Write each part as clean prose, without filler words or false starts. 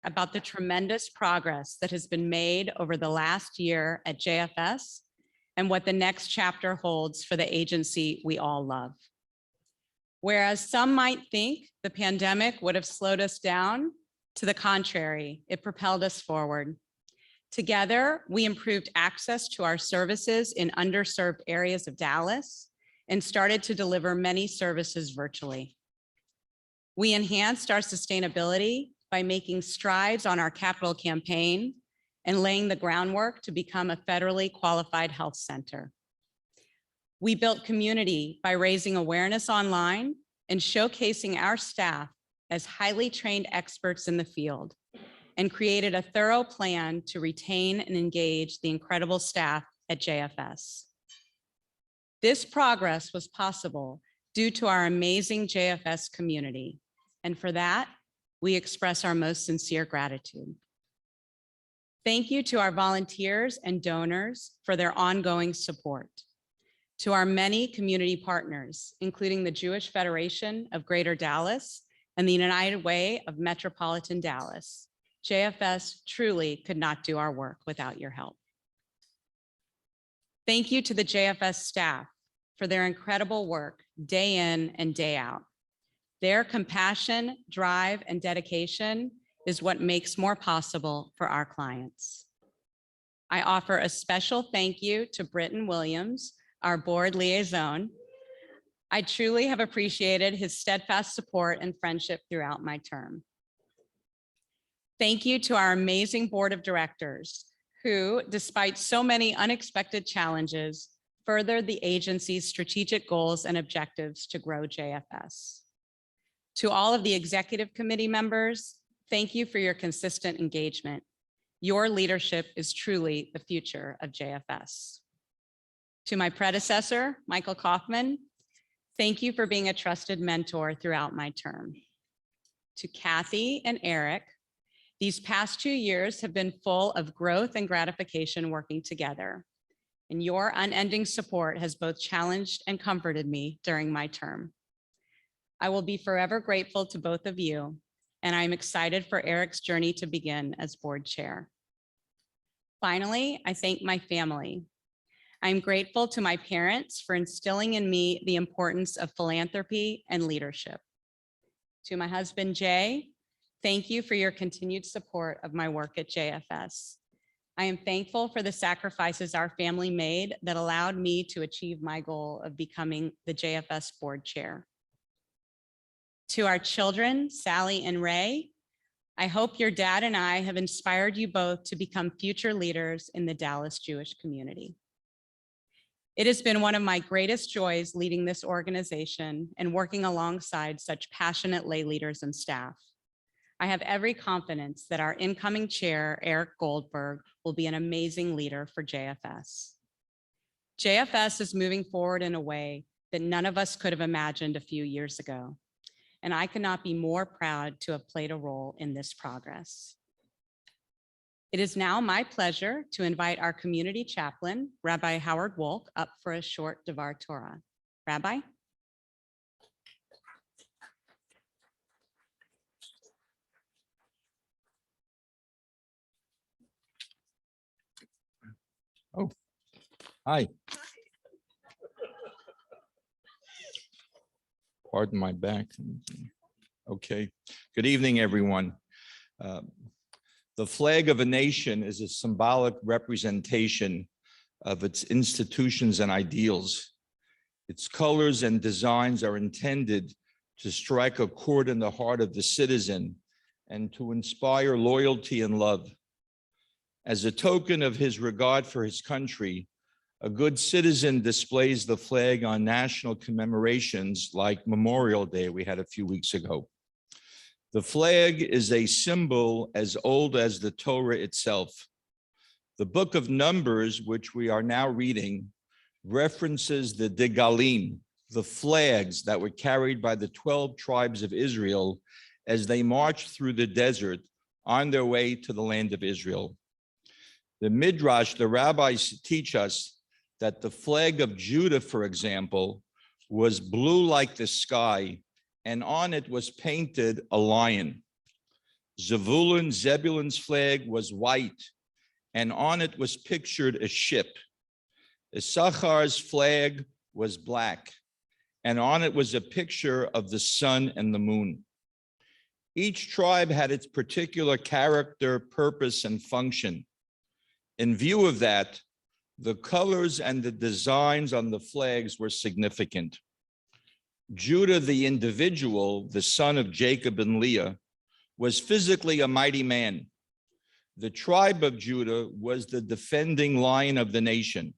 about the tremendous progress that has been made over the last year at JFS and what the next chapter holds for the agency we all love. Whereas some might think the pandemic would have slowed us down, to the contrary, it propelled us forward. Together, we improved access to our services in underserved areas of Dallas and started to deliver many services virtually. We enhanced our sustainability by making strides on our capital campaign and laying the groundwork to become a federally qualified health center. We built community by raising awareness online and showcasing our staff as highly trained experts in the field, and created a thorough plan to retain and engage the incredible staff at JFS. This progress was possible due to our amazing JFS community, and for that, we express our most sincere gratitude. Thank you to our volunteers and donors for their ongoing support. To our many community partners, including the Jewish Federation of Greater Dallas and the United Way of Metropolitan Dallas, JFS truly could not do our work without your help. Thank you to the JFS staff for their incredible work day in and day out. Their compassion, drive, and dedication is what makes more possible for our clients. I offer a special thank you to Britton Williams, our board liaison. I truly have appreciated his steadfast support and friendship throughout my term. Thank you to our amazing board of directors who, despite so many unexpected challenges, furthered the agency's strategic goals and objectives to grow JFS. To all of the executive committee members, thank you for your consistent engagement. Your leadership is truly the future of JFS. To my predecessor, Michael Kaufman, thank you for being a trusted mentor throughout my term. To Kathy and Eric, these past 2 years have been full of growth and gratification working together, and your unending support has both challenged and comforted me during my term. I will be forever grateful to both of you, and I'm excited for Eric's journey to begin as board chair. Finally, I thank my family. I'm grateful to my parents for instilling in me the importance of philanthropy and leadership. To my husband, Jay, thank you for your continued support of my work at JFS. I am thankful for the sacrifices our family made that allowed me to achieve my goal of becoming the JFS board chair. To our children, Sally and Ray, I hope your dad and I have inspired you both to become future leaders in the Dallas Jewish community. It has been one of my greatest joys leading this organization and working alongside such passionate lay leaders and staff. I have every confidence that our incoming chair, Eric Goldberg, will be an amazing leader for JFS. JFS is moving forward in a way that none of us could have imagined a few years ago, and I could not be more proud to have played a role in this progress. It is now my pleasure to invite our community chaplain, Rabbi Howard Wolk, up for a short Devar Torah. Rabbi? Oh, hi. Pardon my back. Okay. Good evening, everyone. The flag of a nation is a symbolic representation of its institutions and ideals. Its colors and designs are intended to strike a chord in the heart of the citizen and to inspire loyalty and love. As a token of his regard for his country, a good citizen displays the flag on national commemorations like Memorial Day we had a few weeks ago. The flag is a symbol as old as the Torah itself. The book of Numbers, which we are now reading, references the Degalim, the flags that were carried by the 12 tribes of Israel as they marched through the desert on their way to the land of Israel. The Midrash, the rabbis teach us that the flag of Judah, for example, was blue like the sky, and on it was painted a lion. Zebulun's flag was white, and on it was pictured a ship. Issachar's flag was black, and on it was a picture of the sun and the moon. Each tribe had its particular character, purpose, and function. In view of that, the colors and the designs on the flags were significant. Judah, the individual, the son of Jacob and Leah, was physically a mighty man. The tribe of Judah was the defending lion of the nation.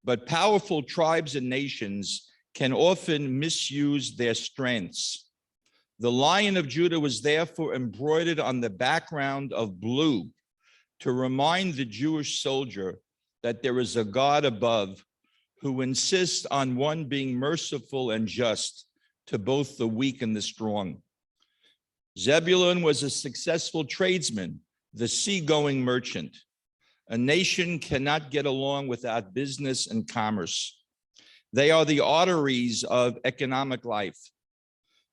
But powerful tribes and nations can often misuse their strengths. The Lion of Judah was therefore embroidered on the background of blue to remind the Jewish soldier that there is a God above who insists on one being merciful and just to both the weak and the strong. Zebulun was a successful tradesman, the seagoing merchant. A nation cannot get along without business and commerce. They are the arteries of economic life.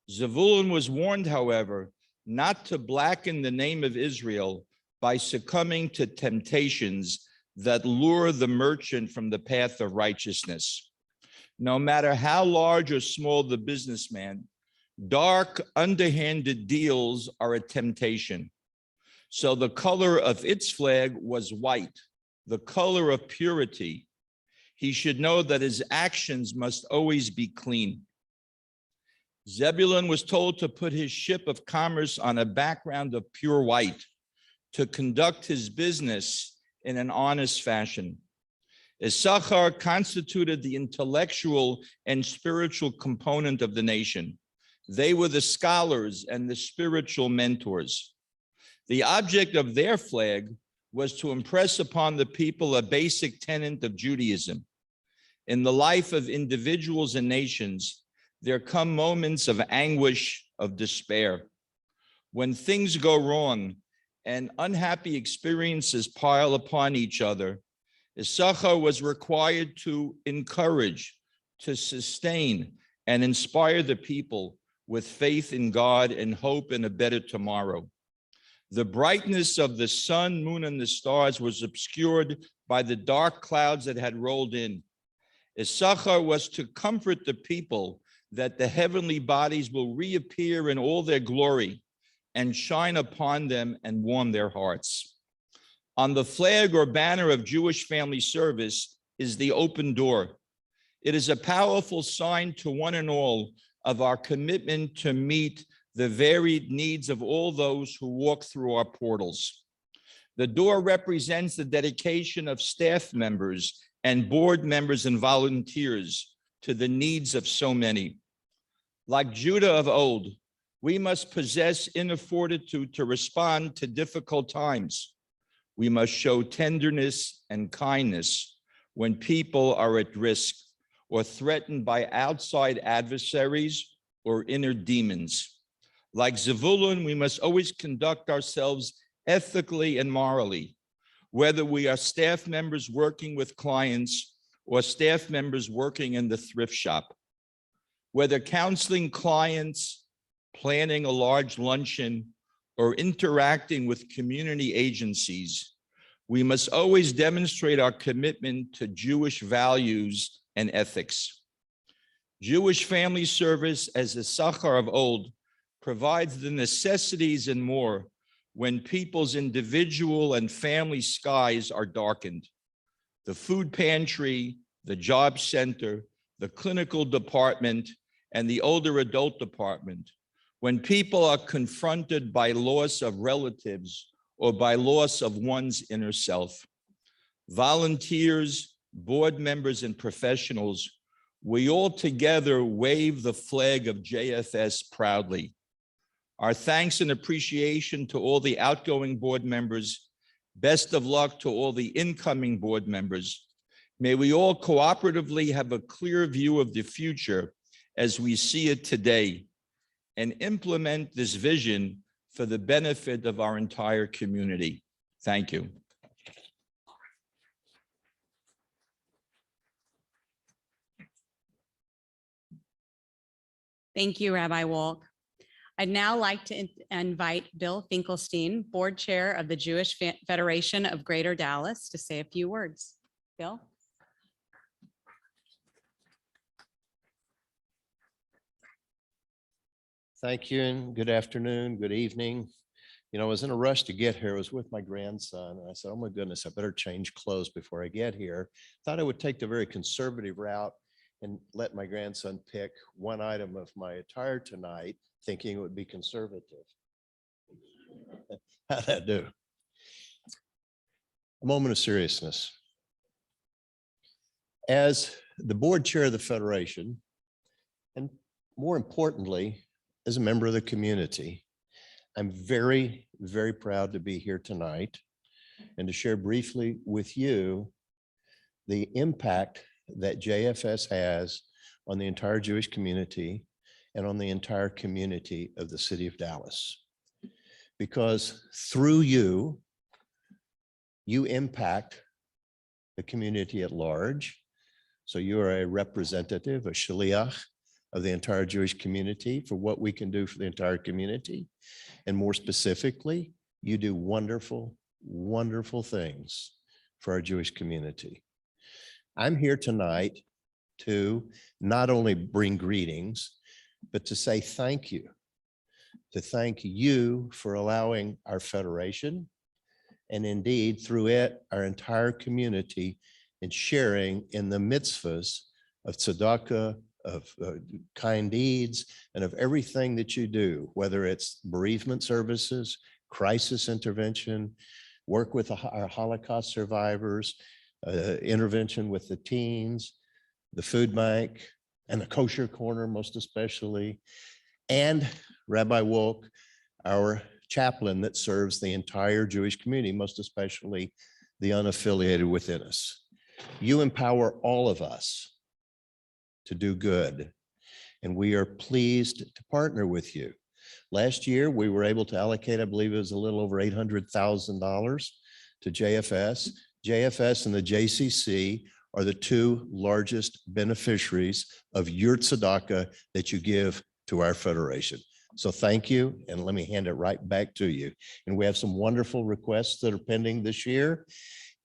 Zebulun was warned, however, not to blacken the name of Israel by succumbing to temptations that lure the merchant from the path of righteousness. No matter how large or small the businessman, dark, underhanded deals are a temptation. So the color of its flag was white, the color of purity. He should know that his actions must always be clean. Zebulun was told to put his ship of commerce on a background of pure white, to conduct his business in an honest fashion. Issachar constituted the intellectual and spiritual component of the nation. They were the scholars and the spiritual mentors. The object of their flag was to impress upon the people a basic tenet of Judaism. In the life of individuals and nations, there come moments of anguish, of despair. When things go wrong and unhappy experiences pile upon each other, Issachar was required to encourage, to sustain, and inspire the people with faith in God and hope in a better tomorrow. The brightness of the sun, moon, and the stars was obscured by the dark clouds that had rolled in. Issachar was to comfort the people that the heavenly bodies will reappear in all their glory and shine upon them and warm their hearts. On the flag or banner of Jewish Family Service is the open door. It is a powerful sign to one and all of our commitment to meet the varied needs of all those who walk through our portals. The door represents the dedication of staff members and board members and volunteers to the needs of so many. Like Judah of old, we must possess inner fortitude to respond to difficult times. We must show tenderness and kindness when people are at risk or threatened by outside adversaries or inner demons. Like Zebulun, we must always conduct ourselves ethically and morally, whether we are staff members working with clients or staff members working in the thrift shop. Whether counseling clients, planning a large luncheon, or interacting with community agencies, we must always demonstrate our commitment to Jewish values and ethics. Jewish Family Service, as Issachar of old, provides the necessities and more when people's individual and family skies are darkened. The food pantry, the job center, the clinical department, and the older adult department. When people are confronted by loss of relatives or by loss of one's inner self. Volunteers, board members, and professionals, we all together wave the flag of JFS proudly. Our thanks and appreciation to all the outgoing board members. Best of luck to all the incoming board members. May we all cooperatively have a clear view of the future as we see it today and implement this vision for the benefit of our entire community. Thank you. Thank you, Rabbi Wolk. I'd now like to invite Bill Finkelstein, Board Chair of the Jewish Federation of Greater Dallas, to say a few words. Bill? Thank you and good afternoon, good evening. You know, I was in a rush to get here. I was with my grandson and I said, oh my goodness, I better change clothes before I get here. Thought I would take the very conservative route and let my grandson pick one item of my attire tonight, thinking it would be conservative. How'd that do? A moment of seriousness. As the board chair of the Federation, and more importantly, as a member of the community, I'm very, very proud to be here tonight and to share briefly with you the impact that JFS has on the entire Jewish community and on the entire community of the city of Dallas. Because through you, you impact the community at large. So you are a representative, a shaliach of the entire Jewish community for what we can do for the entire community. And more specifically, you do wonderful, wonderful things for our Jewish community. I'm here tonight to not only bring greetings, but to say thank you. To thank you for allowing our Federation, and indeed through it, our entire community, in sharing in the mitzvahs of tzedakah, of kind deeds, and of everything that you do, whether it's bereavement services, crisis intervention, work with our Holocaust survivors, intervention with the teens, the food bank, and the kosher corner most especially, and Rabbi Wolk, our chaplain that serves the entire Jewish community, most especially the unaffiliated within us. You empower all of us to do good, and we are pleased to partner with you. Last year, we were able to allocate, I believe it was a little over $800,000 to JFS. JFS and the JCC are the two largest beneficiaries of your tzedakah that you give to our Federation. So thank you, and let me hand it right back to you. And we have some wonderful requests that are pending this year.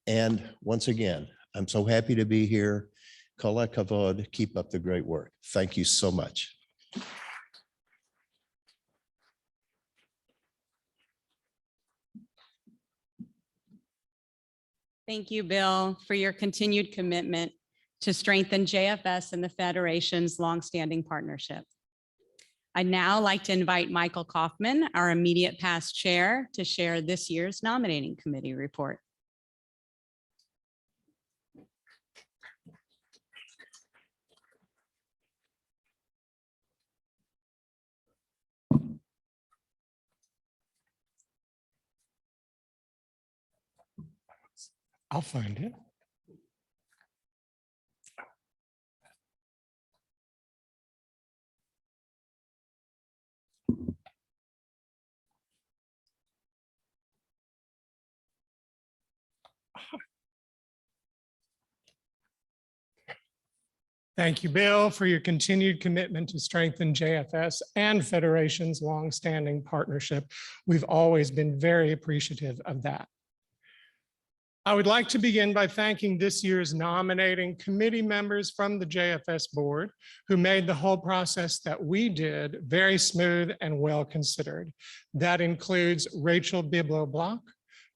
And once again, I'm so happy to be here. Kol hakavod, keep up the great work. Thank you so much. Thank you, Bill, for your continued commitment to strengthen JFS and the Federation's longstanding partnership. I'd now like to invite Michael Kaufman, our immediate past chair, to share this year's nominating committee report. I'll find it. Thank you, Bill, for your continued commitment to strengthen JFS and Federation's longstanding partnership. We've always been very appreciative of that. I would like to begin by thanking this year's nominating committee members from the JFS board who made the whole process that we did very smooth and well considered. That includes Rachel Biblo,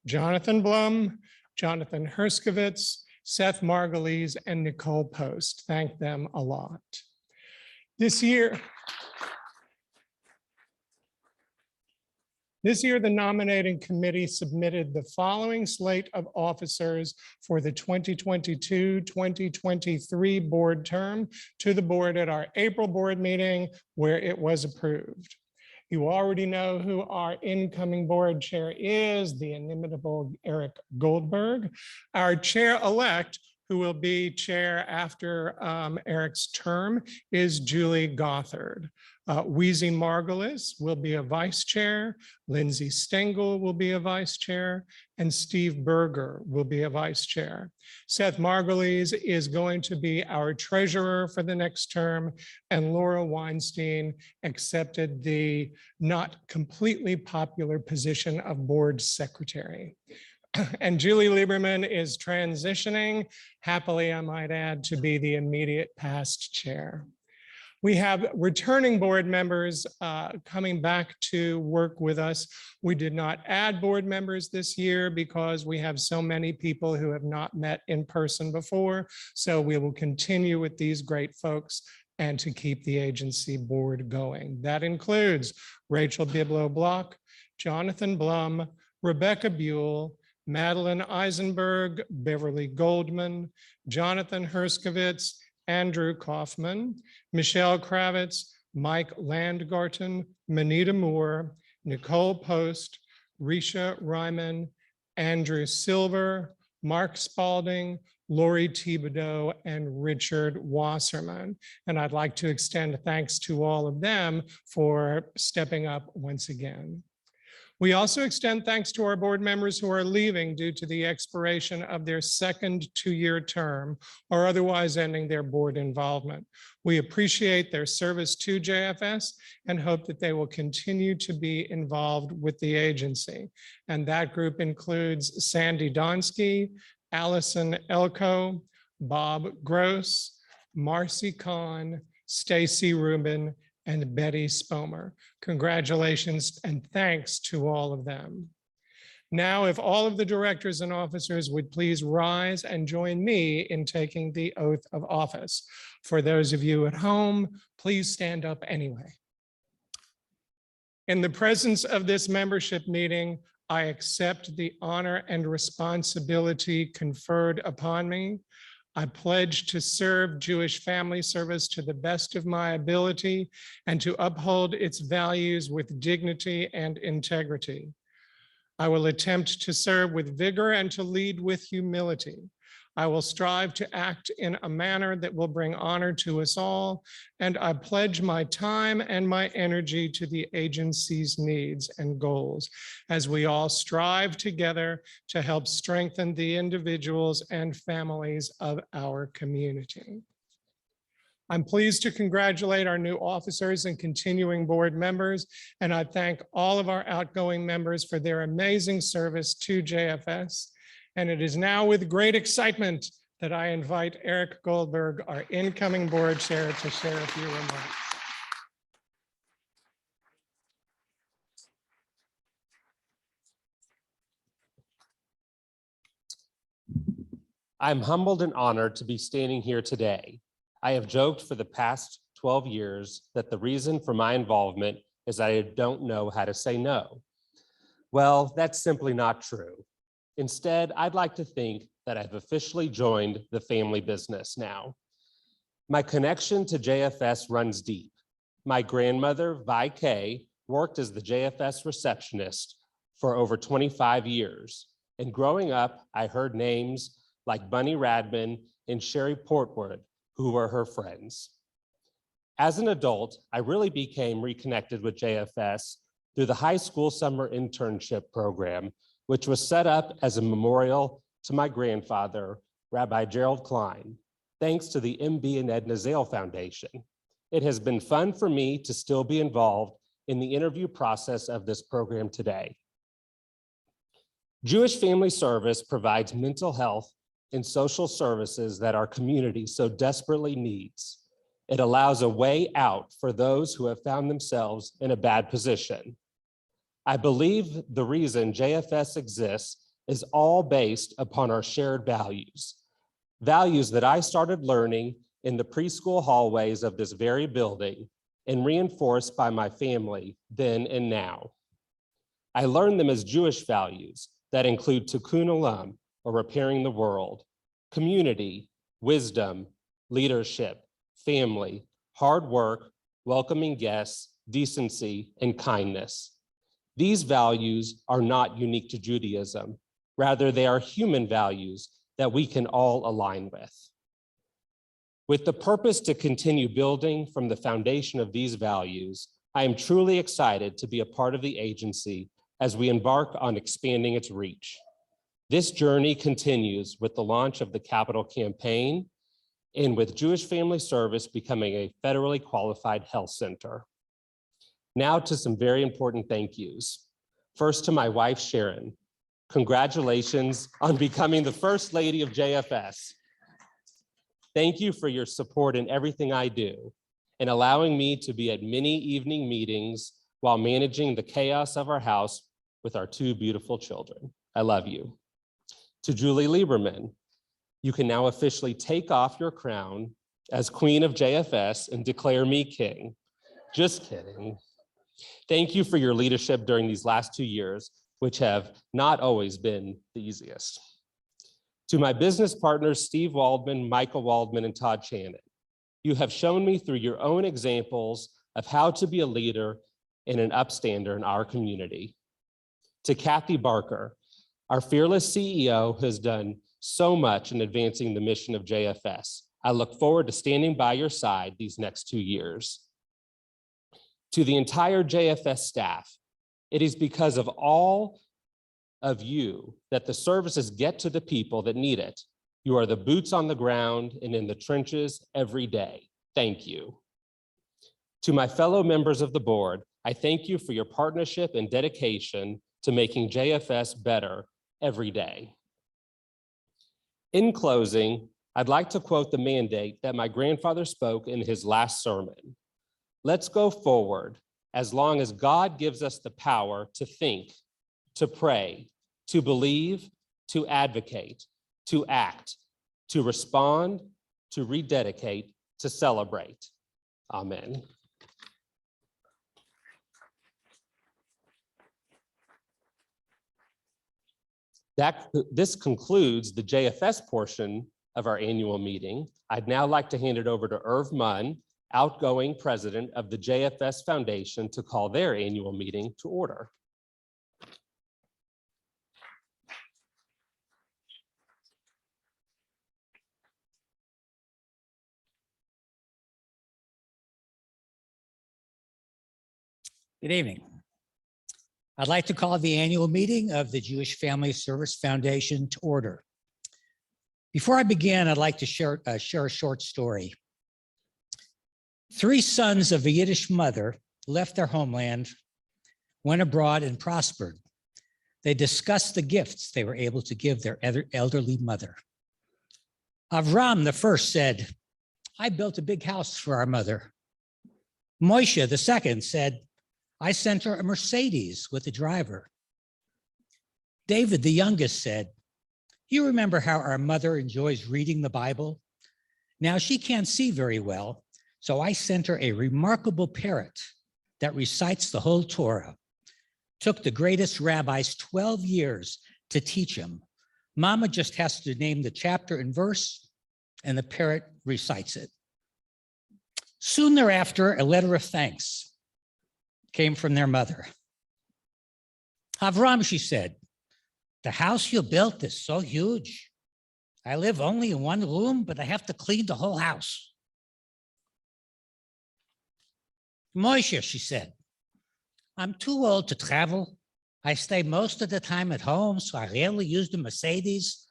Jonathan Blum, Jonathan Herskovitz, Seth Margolies, and Nicole Post. Thank them a lot. This year, the nominating committee submitted the following slate of officers for the 2022-2023 board term to the board at our April board meeting where it was approved. You already know who our incoming board chair is, the inimitable Eric Goldberg. Our chair-elect, who will be chair after Eric's term, is Julie Gothard. Weezie Margolis will be a vice chair, Lindsay Stengle will be a vice chair, and Steve Berger will be a vice chair. Seth Margolies is going to be our treasurer for the next term, and Laura Weinstein accepted the not completely popular position of board secretary. And Julie Liberman is transitioning, happily I might add, to be the immediate past chair. We have returning board members coming back to work with us. We did not add board members this year because we have so many people who have not met in person before. So we will continue with these great folks and to keep the agency board going. That includes Rachel Biblo Block, Jonathan Blum, Rebecca Buell, Madelyn Eisenberg, Beverly Goldman, Jonathan Herskovitz, Andrew Kaufman, Michelle Kravitz, Mike Landgarten, Monita Moore, Nicole Post, Risha Ryman, Andrew Silver, Mark Spalding, Lorie Thibodeaux, and Richard Wasserman. And I'd like to extend thanks to all of them for stepping up once again. We also extend thanks to our board members who are leaving due to the expiration of their second two-year term or otherwise ending their board involvement. We appreciate their service to JFS and hope that they will continue to be involved with the agency. And that group includes Sandy Donsky, Allison Elko, Bob Gross, Marcy Kahn, Staci Rubin, and Betty Spomer. Congratulations and thanks to all of them. Now, if all of the directors and officers would please rise and join me in taking the oath of office. For those of you at home, please stand up anyway. In the presence of this membership meeting, I accept the honor and responsibility conferred upon me. I pledge to serve Jewish Family Service to the best of my ability and to uphold its values with dignity and integrity. I will attempt to serve with vigor and to lead with humility. I will strive to act in a manner that will bring honor to us all, and I pledge my time and my energy to the agency's needs and goals as we all strive together to help strengthen the individuals and families of our community. I'm pleased to congratulate our new officers and continuing board members, and I thank all of our outgoing members for their amazing service to JFS. And it is now with great excitement that I invite Eric Goldberg, our incoming board chair, to share a few remarks. I'm humbled and honored to be standing here today. I have joked for the past 12 years that the reason for my involvement is that I don't know how to say no. Well, that's simply not true. Instead, I'd like to think that I've officially joined the family business now. My connection to JFS runs deep. My grandmother, Vi Kay, worked as the JFS receptionist for over 25 years. And growing up, I heard names like Bunny Radman and Sherry Portwood, who were her friends. As an adult, I really became reconnected with JFS through the high school summer internship program, which was set up as a memorial to my grandfather, Rabbi Gerald Klein, thanks to the MB and Edna Zale Foundation. It has been fun for me to still be involved in the interview process of this program today. Jewish Family Service provides mental health and social services that our community so desperately needs. It allows a way out for those who have found themselves in a bad position. I believe the reason JFS exists is all based upon our shared values, values that I started learning in the preschool hallways of this very building and reinforced by my family then and now. I learned them as Jewish values that include tikkun olam, or repairing the world, community, wisdom, leadership, family, hard work, welcoming guests, decency, and kindness. These values are not unique to Judaism. Rather, they are human values that we can all align with. With the purpose to continue building from the foundation of these values, I am truly excited to be a part of the agency as we embark on expanding its reach. This journey continues with the launch of the Capital Campaign and with Jewish Family Service becoming a federally qualified health center. Now to some very important thank yous. First to my wife, Sharon. Congratulations on becoming the First Lady of JFS. Thank you for your support in everything I do and allowing me to be at many evening meetings while managing the chaos of our house with our two beautiful children. I love you. To Julie Liberman, you can now officially take off your crown as Queen of JFS and declare me king. Just kidding. Thank you for your leadership during these last 2 years, which have not always been the easiest. To my business partners, Steve Waldman, Michael Waldman, and Todd Shannon, you have shown me through your own examples of how to be a leader and an upstander in our community. To Kathy Barker, our fearless CEO, has done so much in advancing the mission of JFS. I look forward to standing by your side these next 2 years. To the entire JFS staff, it is because of all of you that the services get to the people that need it. You are the boots on the ground and in the trenches every day. Thank you. To my fellow members of the board, I thank you for your partnership and dedication to making JFS better every day. In closing, I'd like to quote the mandate that my grandfather spoke in his last sermon. Let's go forward as long as God gives us the power to think, to pray, to believe, to advocate, to act, to respond, to rededicate, to celebrate. Amen. This concludes the JFS portion of our annual meeting. I'd now like to hand it over to Irv Munn, outgoing president of the JFS Foundation, to call their annual meeting to order. Good evening. I'd like to call the annual meeting of the Jewish Family Service Foundation to order. Before I begin, I'd like to share a short story. 3 sons of a Yiddish mother left their homeland, went abroad, and prospered. They discussed the gifts they were able to give their elderly mother. Avram, the first, said, "I built a big house for our mother." Moshe, the second, said, "I sent her a Mercedes with a driver." David, the youngest, said, "You remember how our mother enjoys reading the Bible? Now she can't see very well, so I sent her a remarkable parrot that recites the whole Torah. Took the greatest rabbis 12 years to teach him. Mama just has to name the chapter and verse, and the parrot recites it." Soon thereafter, a letter of thanks came from their mother. "Avram," she said, "the house you built is so huge. I live only in one room, but I have to clean the whole house." "Moshe," she said, "I'm too old to travel. I stay most of the time at home, so I rarely use the Mercedes.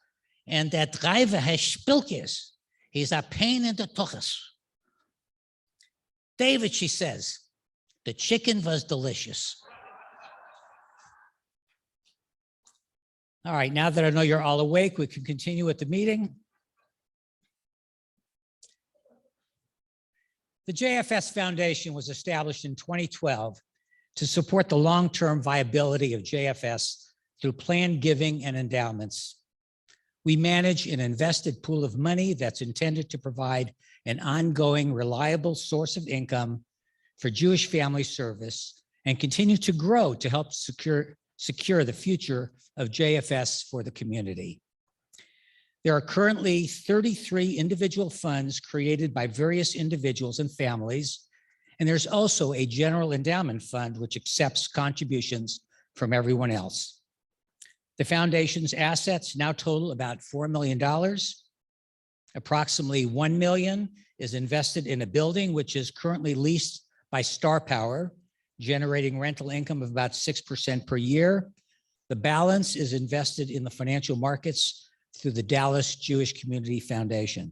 And that driver has spilkes. He's a pain in the tuchus." "David," she says, "the chicken was delicious." All right, now that I know you're all awake, we can continue with the meeting. The JFS Foundation was established in 2012 to support the long-term viability of JFS through planned giving and endowments. We manage an invested pool of money that's intended to provide an ongoing, reliable source of income for Jewish Family Service and continue to grow to help secure the future of JFS for the community. There are currently 33 individual funds created by various individuals and families, and there's also a general endowment fund which accepts contributions from everyone else. The foundation's assets now total about $4 million. Approximately 1 million is invested in a building which is currently leased by Star Power, generating rental income of about 6% per year. The balance is invested in the financial markets through the Dallas Jewish Community Foundation.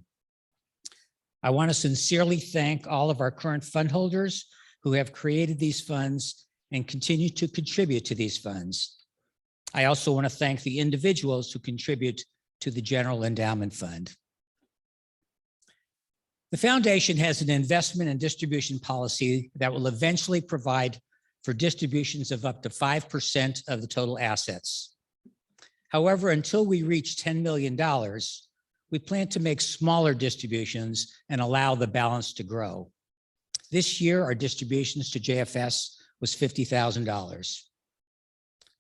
I want to sincerely thank all of our current fund holders who have created these funds and continue to contribute to these funds. I also want to thank the individuals who contribute to the General Endowment Fund. The foundation has an investment and distribution policy that will eventually provide for distributions of up to 5% of the total assets. However, until we reach $10 million, we plan to make smaller distributions and allow the balance to grow. This year, our distributions to JFS was $50,000.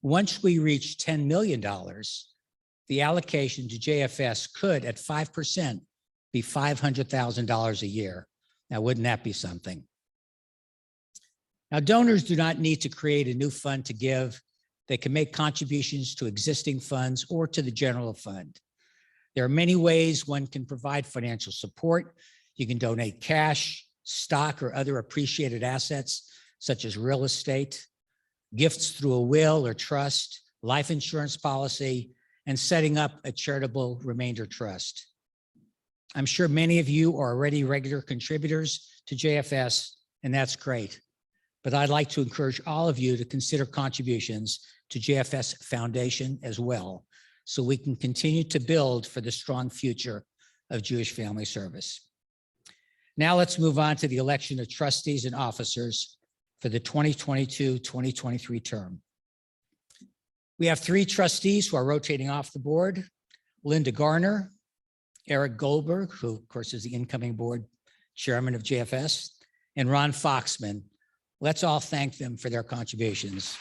Once we reach $10 million, the allocation to JFS could, at 5%, be $500,000 a year. Now, wouldn't that be something? Now, donors do not need to create a new fund to give. They can make contributions to existing funds or to the general fund. There are many ways one can provide financial support. You can donate cash, stock, or other appreciated assets, such as real estate, gifts through a will or trust, life insurance policy, and setting up a charitable remainder trust. I'm sure many of you are already regular contributors to JFS, and that's great. But I'd like to encourage all of you to consider contributions to JFS Foundation as well, so we can continue to build for the strong future of Jewish Family Service. Now let's move on to the election of trustees and officers for the 2022-2023 term. We have 3 trustees who are rotating off the board: Linda Garner, Eric Goldberg, who of course is the incoming board chairman of JFS, and Ron Foxman. Let's all thank them for their contributions.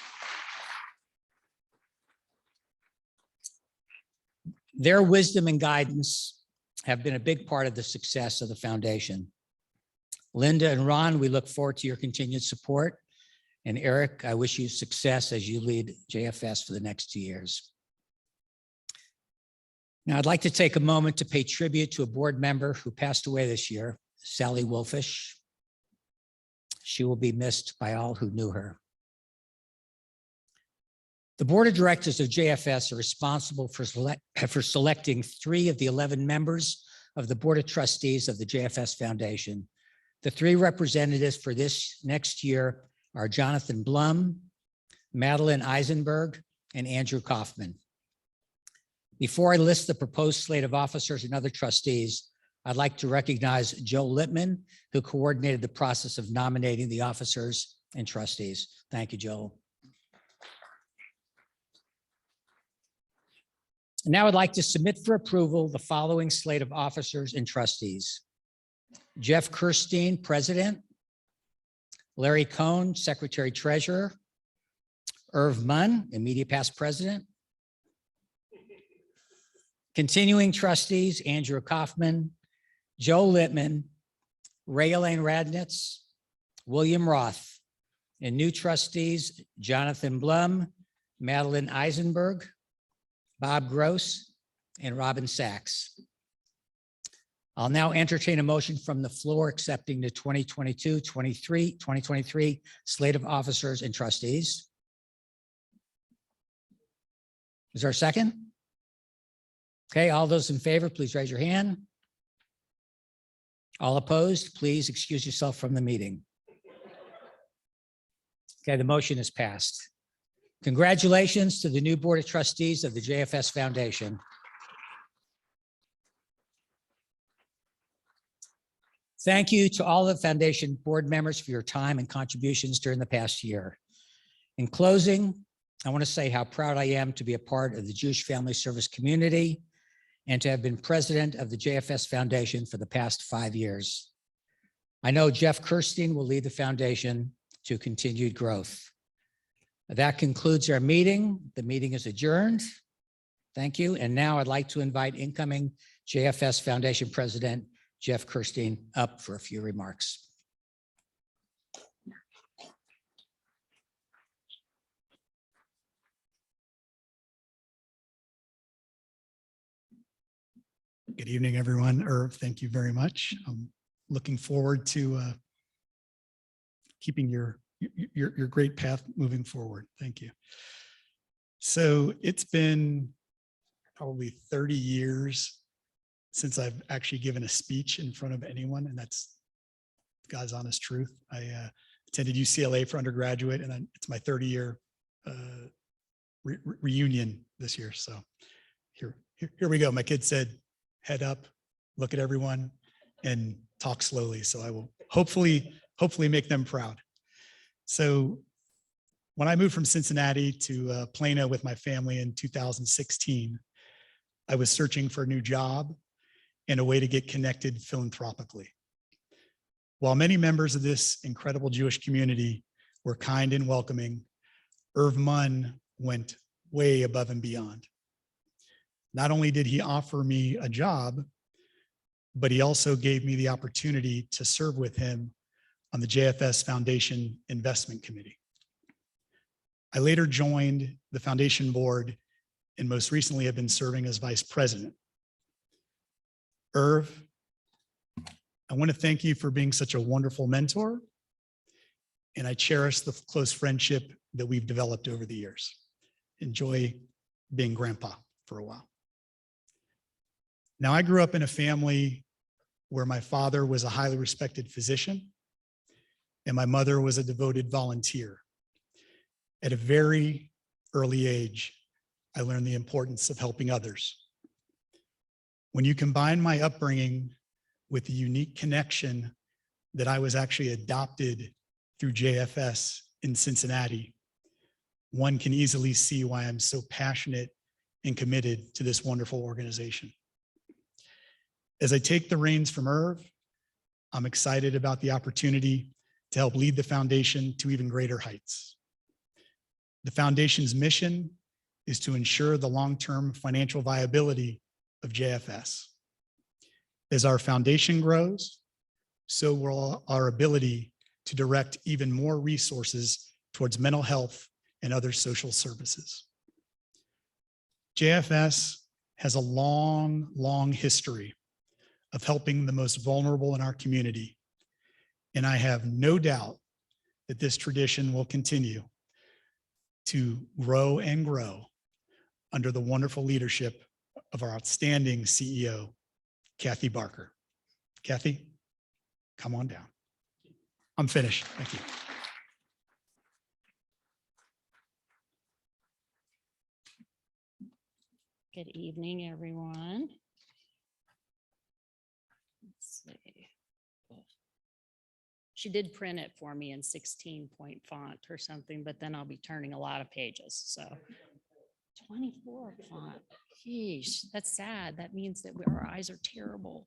Their wisdom and guidance have been a big part of the success of the foundation. Linda and Ron, we look forward to your continued support. And Eric, I wish you success as you lead JFS for the next 2 years. Now, I'd like to take a moment to pay tribute to a board member who passed away this year, Sally Wolfish. She will be missed by all who knew her. The board of directors of JFS are responsible for selecting 3 of the 11 members of the board of trustees of the JFS Foundation. The 3 representatives for this next year are Jonathan Blum, Madelyn Eisenberg, and Andrew Kaufman. Before I list the proposed slate of officers and other trustees, I'd like to recognize Joe Lippman, who coordinated the process of nominating the officers and trustees. Thank you, Joel. Now I'd like to submit for approval the following slate of officers and trustees: Jeff Kirstein, President; Larry Cohn, Secretary Treasurer; Irv Munn, immediate past President; continuing trustees, Andrew Kaufman, Joe Littman, Ray Elaine Radnitz, William Roth; and new trustees, Jonathan Blum, Madelyn Eisenberg, Bob Gross, and Robin Sachs. I'll now entertain a motion from the floor accepting the 2022-2023 slate of officers and trustees. Is there a second? Okay, all those in favor, please raise your hand. All opposed, please excuse yourself from the meeting. Okay, the motion is passed. Congratulations to the new Board of Trustees of the JFS Foundation. Thank you to all the Foundation board members for your time and contributions during the past year. In closing, I want to say how proud I am to be a part of the Jewish Family Service community and to have been president of the JFS Foundation for the past 5 years. I know Jeff Kirstein will lead the foundation to continued growth. That concludes our meeting. The meeting is adjourned. Thank you. And now I'd like to invite incoming JFS Foundation President Jeff Kirstein up for a few remarks. Good evening, everyone. Irv, thank you very much. I'm looking forward to keeping your great path moving forward. Thank you. So it's been probably 30 years since I've actually given a speech in front of anyone, and that's God's honest truth. I attended UCLA for undergraduate, and it's my 30-year reunion this year. So here we go. My kid said, head up, look at everyone, and talk slowly. So I will hopefully make them proud. So when I moved from Cincinnati to Plano with my family in 2016, I was searching for a new job and a way to get connected philanthropically. While many members of this incredible Jewish community were kind and welcoming, Irv Munn went way above and beyond. Not only did he offer me a job, but he also gave me the opportunity to serve with him on the JFS Foundation Investment Committee. I later joined the foundation board and most recently have been serving as vice president. Irv, I want to thank you for being such a wonderful mentor, and I cherish the close friendship that we've developed over the years. Enjoy being grandpa for a while. Now, I grew up in a family where my father was a highly respected physician and my mother was a devoted volunteer. At a very early age, I learned the importance of helping others. When you combine my upbringing with the unique connection that I was actually adopted through JFS in Cincinnati, one can easily see why I'm so passionate and committed to this wonderful organization. As I take the reins from Irv, I'm excited about the opportunity to help lead the foundation to even greater heights. The foundation's mission is to ensure the long-term financial viability of JFS. As our foundation grows, so will our ability to direct even more resources towards mental health and other social services. JFS has a long, long history of helping the most vulnerable in our community. And I have no doubt that this tradition will continue to grow and grow under the wonderful leadership of our outstanding CEO, Kathy Barker. Kathy, come on down. I'm finished. Thank you. Good evening, everyone. Let's see. She did print it for me in 16-point font or something, but then I'll be turning a lot of pages. So 24 font. Geez, that's sad. That means that our eyes are terrible.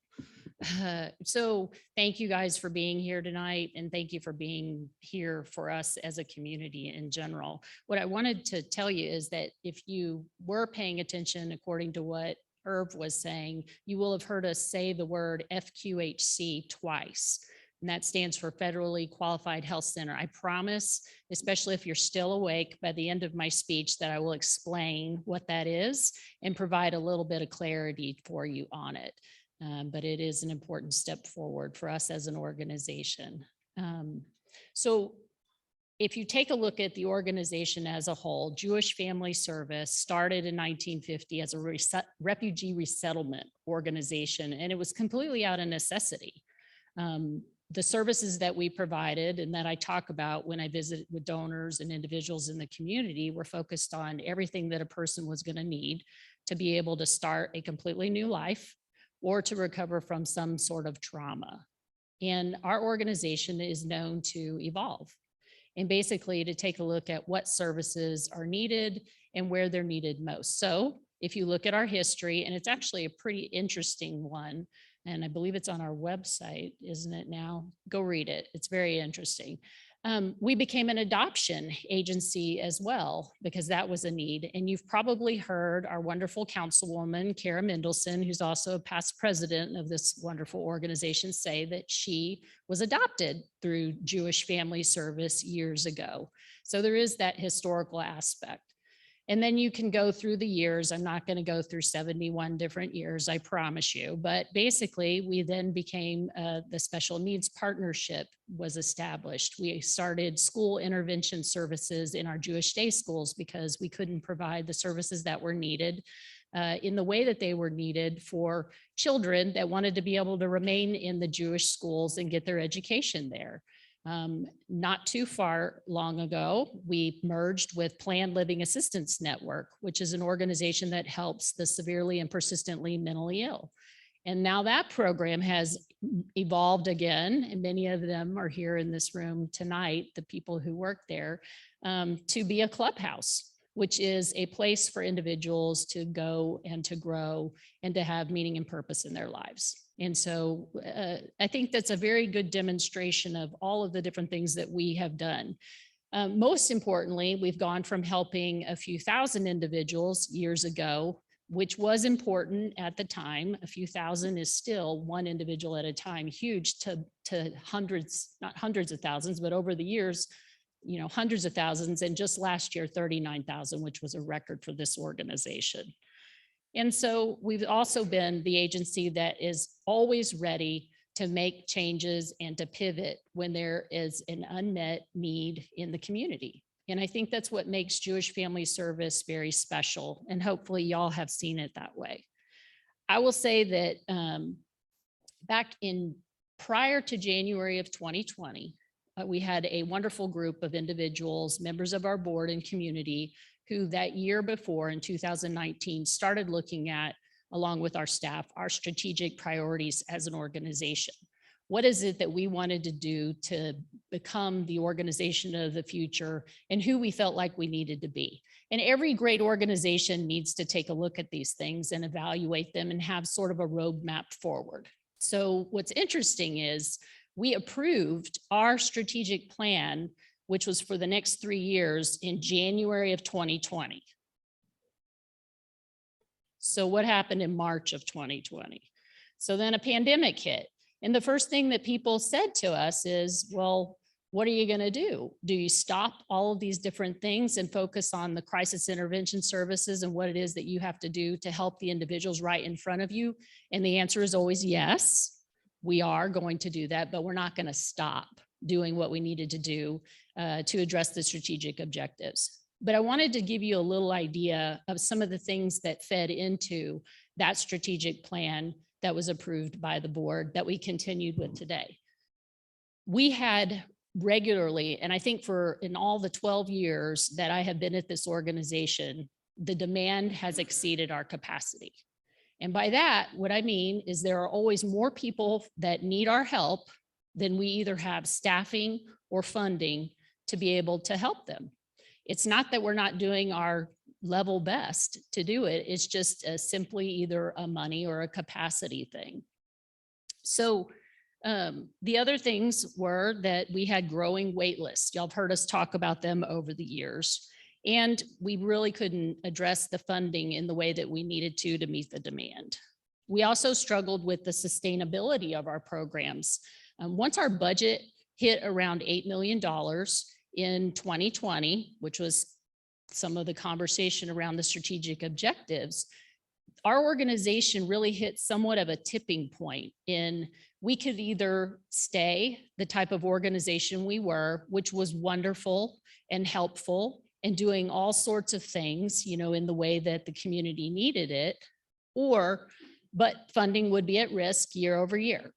So thank you guys for being here tonight, and thank you for being here for us as a community in general. What I wanted to tell you is that if you were paying attention, according to what Irv was saying, you will have heard us say the word FQHC twice. And that stands for Federally Qualified Health Center. I promise, especially if you're still awake by the end of my speech, that I will explain what that is and provide a little bit of clarity for you on it. But it is an important step forward for us as an organization. So if you take a look at the organization as a whole, Jewish Family Service started in 1950 as a refugee resettlement organization, and it was completely out of necessity. The services that we provided and that I talk about when I visit with donors and individuals in the community were focused on everything that a person was going to need to be able to start a completely new life or to recover from some sort of trauma. And our organization is known to evolve and basically to take a look at what services are needed and where they're needed most. So if you look at our history, and it's actually a pretty interesting one, and I believe it's on our website, isn't it now? Go read it. It's very interesting. We became an adoption agency as well, because that was a need. And you've probably heard our wonderful councilwoman, Kara Mendelson, who's also a past president of this wonderful organization, say that she was adopted through Jewish Family Service years ago. So there is that historical aspect. And then you can go through the years. I'm not going to go through 71 different years, I promise you. But basically, we then became the special needs partnership was established. We started school intervention services in our Jewish day schools because we couldn't provide the services that were needed in the way that they were needed for children that wanted to be able to remain in the Jewish schools and get their education there. Not too far long ago, we merged with Planned Living Assistance Network, which is an organization that helps the severely and persistently mentally ill. And now that program has evolved again, and many of them are here in this room tonight, the people who work there, to be a clubhouse, which is a place for individuals to go and to grow and to have meaning and purpose in their lives. And so I think that's a very good demonstration of all of the different things that we have done. Most importantly, we've gone from helping a few thousand individuals years ago, which was important at the time. A few thousand is still one individual at a time, huge, to hundreds, not hundreds of thousands, but over the years, hundreds of thousands. And just last year, 39,000, which was a record for this organization. And so we've also been the agency that is always ready to make changes and to pivot when there is an unmet need in the community. And I think that's what makes Jewish Family Service very special. And hopefully y'all have seen it that way. I will say that back in prior to January of 2020, we had a wonderful group of individuals, members of our board and community, who that year before in 2019 started looking at, along with our staff, our strategic priorities as an organization. What is it that we wanted to do to become the organization of the future and who we felt like we needed to be? And every great organization needs to take a look at these things and evaluate them and have sort of a roadmap forward. So what's interesting is we approved our strategic plan, which was for the next 3 years, in January of 2020. So what happened in March of 2020? So then a pandemic hit. And the first thing that people said to us is, well, what are you going to do? Do you stop all of these different things and focus on the crisis intervention services and what it is that you have to do to help the individuals right in front of you? And the answer is always yes, we are going to do that, but we're not going to stop doing what we needed to do to address the strategic objectives. But I wanted to give you a little idea of some of the things that fed into that strategic plan that was approved by the board that we continued with today. We had regularly, and I think in all the 12 years that I have been at this organization, the demand has exceeded our capacity. And by that, what I mean is there are always more people that need our help than we either have staffing or funding to be able to help them. It's not that we're not doing our level best to do it. It's just simply either a money or a capacity thing. So the other things were that we had growing wait lists. Y'all have heard us talk about them over the years. And we really couldn't address the funding in the way that we needed to meet the demand. We also struggled with the sustainability of our programs. Once our budget hit around $8 million in 2020, which was some of the conversation around the strategic objectives, our organization really hit somewhat of a tipping point in we could either stay the type of organization we were, which was wonderful and helpful and doing all sorts of things, in the way that the community needed it, but funding would be at risk year over year.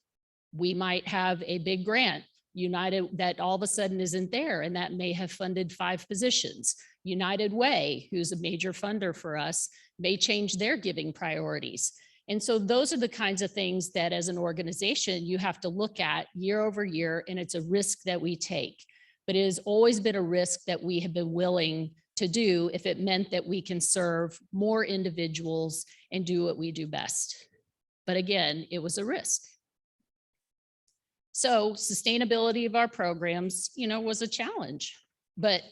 We might have a big grant, United, that all of a sudden isn't there, and that may have funded 5 positions. United Way, who's a major funder for us, may change their giving priorities. And so those are the kinds of things that as an organization, you have to look at year over year, and it's a risk that we take. But it has always been a risk that we have been willing to do if it meant that we can serve more individuals and do what we do best. But again, it was a risk. So sustainability of our programs, was a challenge. But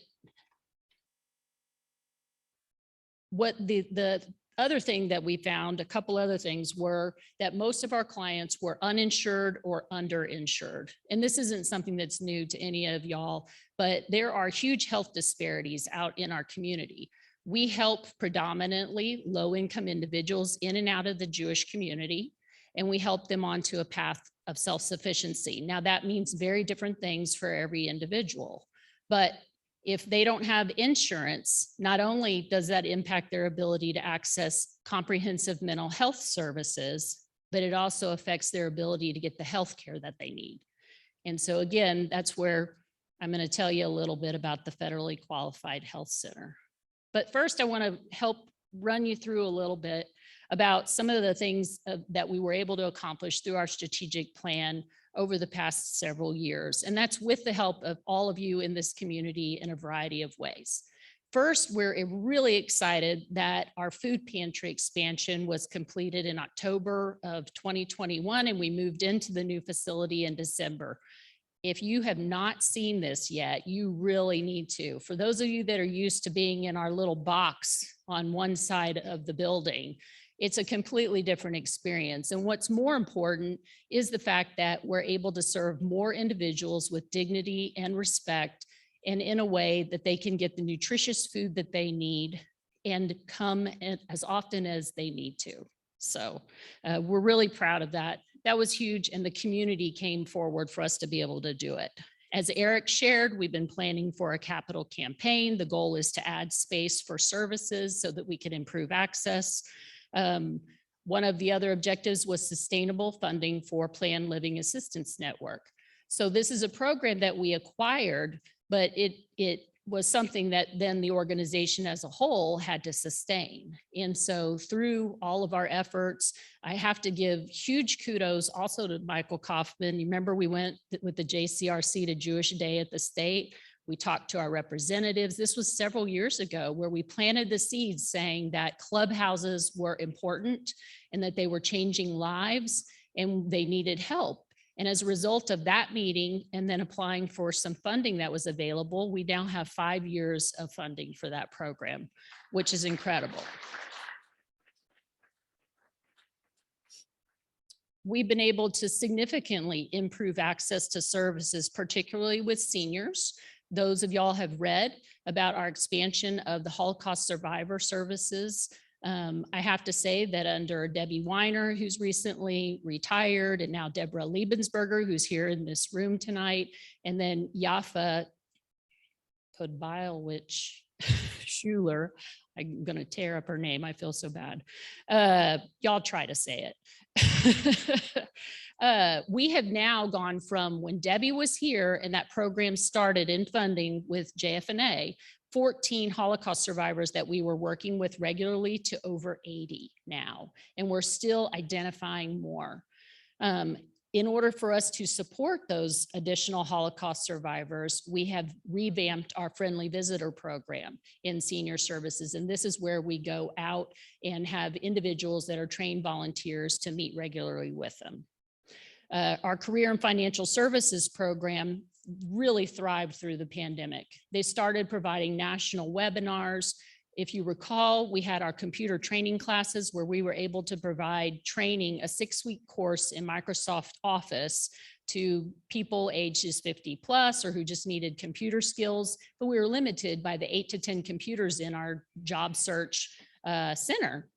what the other thing that we found, a couple other things, were that most of our clients were uninsured or underinsured. And this isn't something that's new to any of y'all, but there are huge health disparities out in our community. We help predominantly low-income individuals in and out of the Jewish community, and we help them onto a path of self-sufficiency. Now, that means very different things for every individual, but if they don't have insurance, not only does that impact their ability to access comprehensive mental health services, but it also affects their ability to get the health care that they need. And so again, that's where I'm going to tell you a little bit about the Federally Qualified Health Center. But first, I want to help run you through a little bit about some of the things that we were able to accomplish through our strategic plan over the past several years. And that's with the help of all of you in this community in a variety of ways. First, we're really excited that our food pantry expansion was completed in October of 2021, and we moved into the new facility in December. If you have not seen this yet, you really need to. For those of you that are used to being in our little box on one side of the building, it's a completely different experience. And what's more important is the fact that we're able to serve more individuals with dignity and respect, and in a way that they can get the nutritious food that they need and come as often as they need to. So we're really proud of that. That was huge, and the community came forward for us to be able to do it. As Eric shared, we've been planning for a capital campaign. The goal is to add space for services so that we can improve access. One of the other objectives was sustainable funding for Planned Living Assistance Network. So this is a program that we acquired, but it was something that then the organization as a whole had to sustain. And so through all of our efforts, I have to give huge kudos also to Michael Kaufman. You remember we went with the JCRC to Jewish Day at the state. We talked to our representatives. This was several years ago where we planted the seeds saying that clubhouses were important and that they were changing lives and they needed help. And as a result of that meeting and then applying for some funding that was available, we now have 5 years of funding for that program, which is incredible. We've been able to significantly improve access to services, particularly with seniors. Those of y'all have read about our expansion of the Holocaust survivor services. I have to say that under Debbie Weiner, who's recently retired, and now Deborah Liebensberger, who's here in this room tonight, and then Yafa Podbielwich Schuler, I'm going to tear up her name. I feel so bad. Y'all try to say it. We have now gone from when Debbie was here and that program started in funding with JFNA, 14 Holocaust survivors that we were working with regularly to over 80 now, and we're still identifying more. In order for us to support those additional Holocaust survivors, we have revamped our friendly visitor program in senior services, and this is where we go out and have individuals that are trained volunteers to meet regularly with them. Our career and financial services program really thrived through the pandemic. They started providing national webinars. If you recall, we had our computer training classes where we were able to provide training, a 6-week course in Microsoft Office to people ages 50 plus or who just needed computer skills, but we were limited by the 8 to 10 computers in our job search center.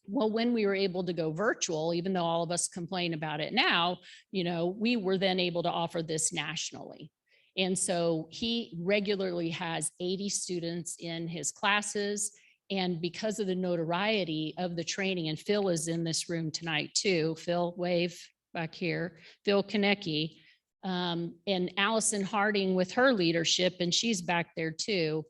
Well, when we were able to go virtual, even though all of us complain about it now, we were then able to offer this nationally. And so he regularly has 80 students in his classes. And because of the notoriety of the training, and Phil is in this room tonight too, Phil, wave back here, Phil Konecki, and Allison Harding with her leadership, and she's back there too.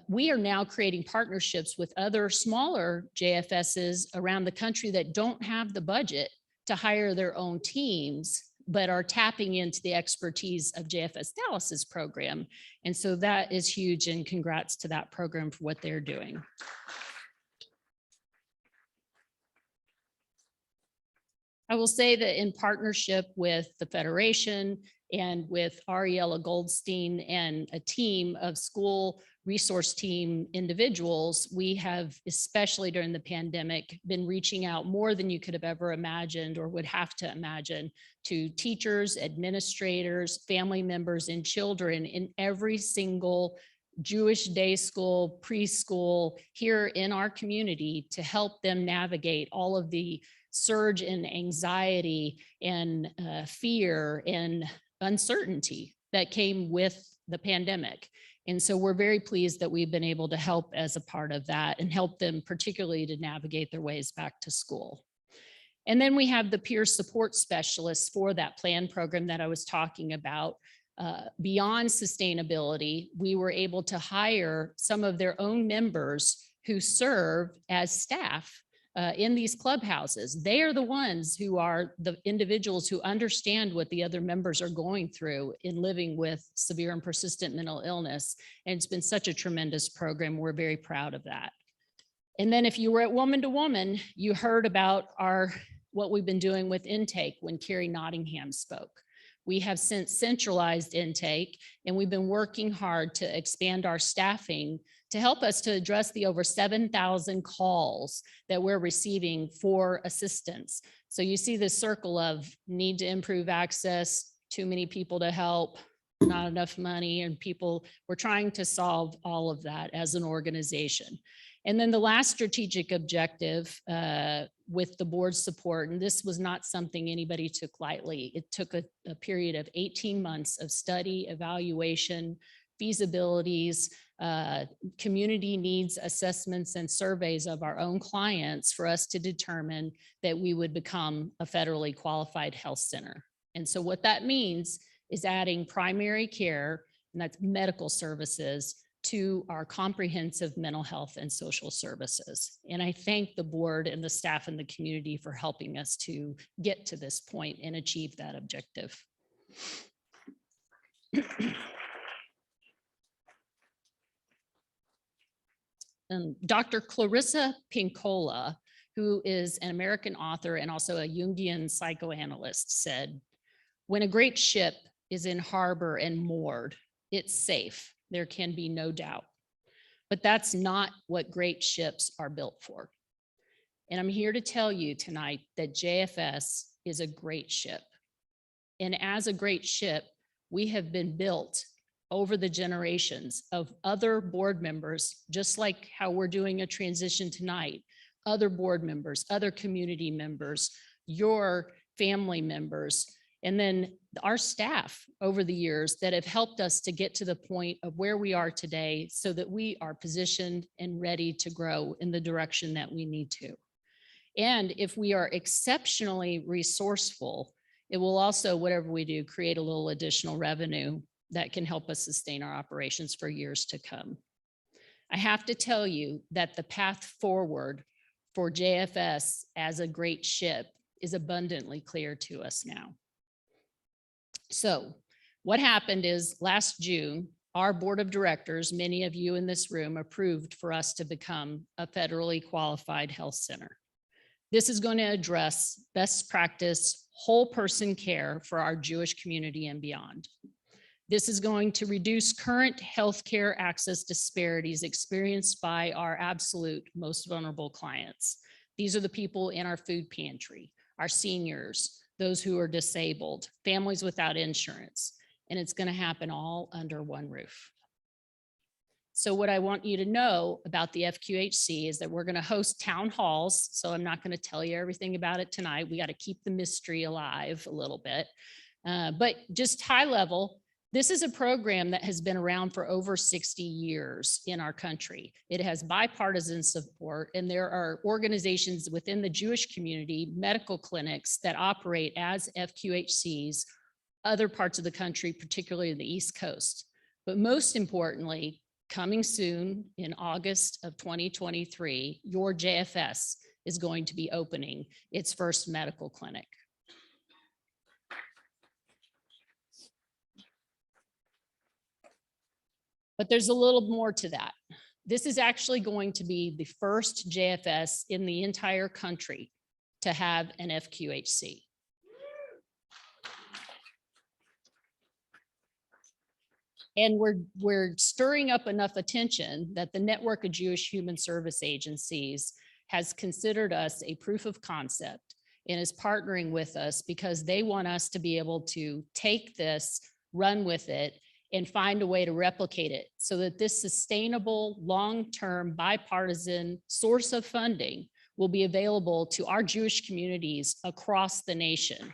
We are now creating partnerships with other smaller JFSs around the country that don't have the budget to hire their own teams, but are tapping into the expertise of JFS Dallas's program. And so that is huge, and congrats to that program for what they're doing. I will say that in partnership with the Federation and with Ariella Goldstein and a team of school resource team individuals, we have, especially during the pandemic, been reaching out more than you could have ever imagined or would have to imagine to teachers, administrators, family members, and children in every single Jewish day school, preschool here in our community to help them navigate all of the surge in anxiety and fear and uncertainty that came with the pandemic. And so we're very pleased that we've been able to help as a part of that and help them particularly to navigate their ways back to school. And then we have the peer support specialists for that plan program that I was talking about. Beyond sustainability, we were able to hire some of their own members who serve as staff in these clubhouses. They are the ones who are the individuals who understand what the other members are going through in living with severe and persistent mental illness. And it's been such a tremendous program. We're very proud of that. And then if you were at Woman to Woman, you heard about what we've been doing with intake when Carrie Nottingham spoke. We have since centralized intake, and we've been working hard to expand our staffing to help us to address the over 7,000 calls that we're receiving for assistance. So you see this circle of need to improve access, too many people to help, not enough money, and people, we're trying to solve all of that as an organization. And then the last strategic objective with the board's support, and this was not something anybody took lightly. It took a period of 18 months of study, evaluation, feasibilities, community needs assessments and surveys of our own clients for us to determine that we would become a federally qualified health center. And so what that means is adding primary care, and that's medical services, to our comprehensive mental health and social services. And I thank the board and the staff and the community for helping us to get to this point and achieve that objective. Dr. Clarissa Pinkola, who is an American author and also a Jungian psychoanalyst, said, "When a great ship is in harbor and moored, it's safe. There can be no doubt. But that's not what great ships are built for." And I'm here to tell you tonight that JFS is a great ship. And as a great ship, we have been built over the generations of other board members, just like how we're doing a transition tonight, other board members, other community members, your family members, and then our staff over the years that have helped us to get to the point of where we are today so that we are positioned and ready to grow in the direction that we need to. And if we are exceptionally resourceful, it will also, whatever we do, create a little additional revenue that can help us sustain our operations for years to come. I have to tell you that the path forward for JFS as a great ship is abundantly clear to us now. So what happened is last June, our board of directors, many of you in this room, approved for us to become a federally qualified health center. This is going to address best practice whole person care for our Jewish community and beyond. This is going to reduce current healthcare access disparities experienced by our absolute most vulnerable clients. These are the people in our food pantry, our seniors, those who are disabled, families without insurance, and it's going to happen all under one roof. So what I want you to know about the FQHC is that we're going to host town halls. So I'm not going to tell you everything about it tonight. We got to keep the mystery alive a little bit, but just high level, this is a program that has been around for over 60 years in our country. It has bipartisan support, and there are organizations within the Jewish community, medical clinics that operate as FQHCs, other parts of the country, particularly the East Coast. But most importantly, coming soon in August of 2023, your JFS is going to be opening its first medical clinic. But there's a little more to that. This is actually going to be the first JFS in the entire country to have an FQHC. And we're stirring up enough attention that the Network of Jewish Human Service Agencies has considered us a proof of concept and is partnering with us because they want us to be able to take this, run with it, and find a way to replicate it so that this sustainable, long-term, bipartisan source of funding will be available to our Jewish communities across the nation.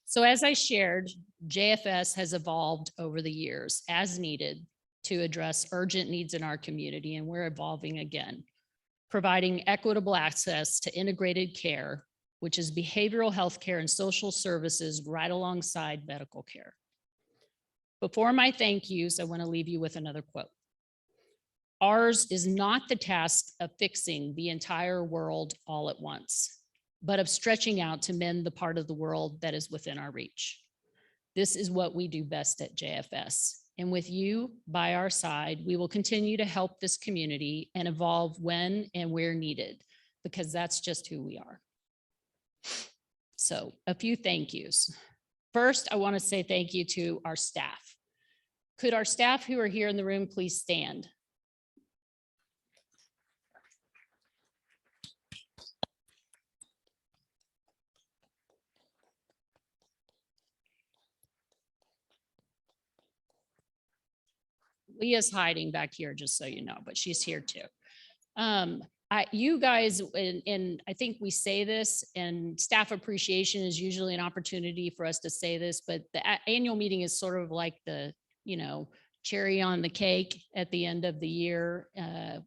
So as I shared, JFS has evolved over the years as needed to address urgent needs in our community, and we're evolving again, providing equitable access to integrated care, which is behavioral health care and social services right alongside medical care. Before my thank yous, I want to leave you with another quote. Ours is not the task of fixing the entire world all at once, but of stretching out to mend the part of the world that is within our reach. This is what we do best at JFS. And with you by our side, we will continue to help this community and evolve when and where needed, because that's just who we are. So a few thank yous. First, I want to say thank you to our staff. Could our staff who are here in the room please stand? Leah's hiding back here, just so you know, but she's here too. You guys, and I think we say this, and staff appreciation is usually an opportunity for us to say this, but the annual meeting is sort of like the, cherry on the cake at the end of the year.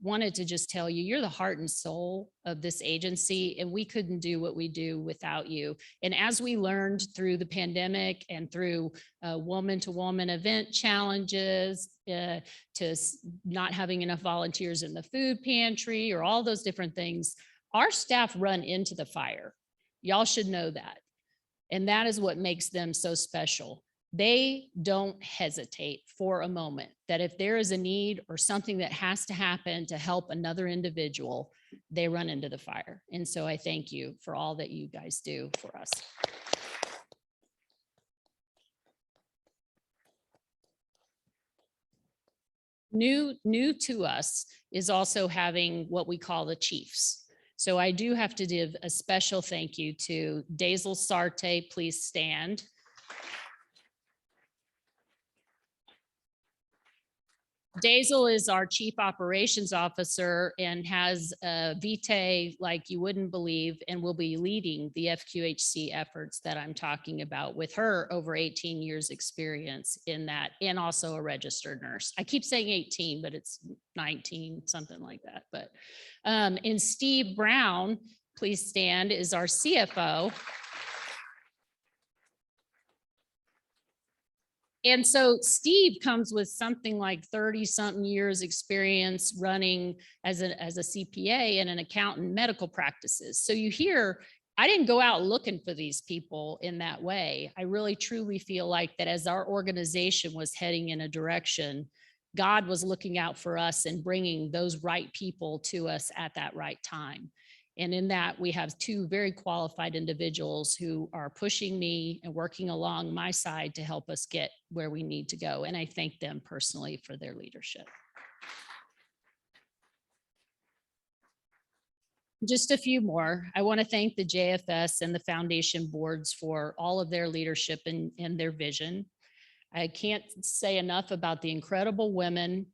Wanted to just tell you, you're the heart and soul of this agency, and we couldn't do what we do without you. And as we learned through the pandemic and through woman-to-woman event challenges, to not having enough volunteers in the food pantry or all those different things, our staff run into the fire. Y'all should know that. And that is what makes them so special. They don't hesitate for a moment that if there is a need or something that has to happen to help another individual, they run into the fire. And so I thank you for all that you guys do for us. New to us is also having what we call the chiefs. So I do have to give a special thank you to Daisel Sarte, please stand. Daisel is our Chief Operations Officer and has a vitae like you wouldn't believe, and will be leading the FQHC efforts that I'm talking about with her over 18 years experience in that, and also a registered nurse. I keep saying 18, but it's 19, something like that. But and Steve Brown, please stand, is our CFO. And so Steve comes with something like 30-something years experience running as a CPA and an accountant in medical practices. So you hear, I didn't go out looking for these people in that way. I really truly feel like that as our organization was heading in a direction, God was looking out for us and bringing those right people to us at that right time. And in that, we have two very qualified individuals who are pushing me and working along my side to help us get where we need to go. And I thank them personally for their leadership. Just a few more. I want to thank the JFS and the foundation boards for all of their leadership and their vision. I can't say enough about the incredible women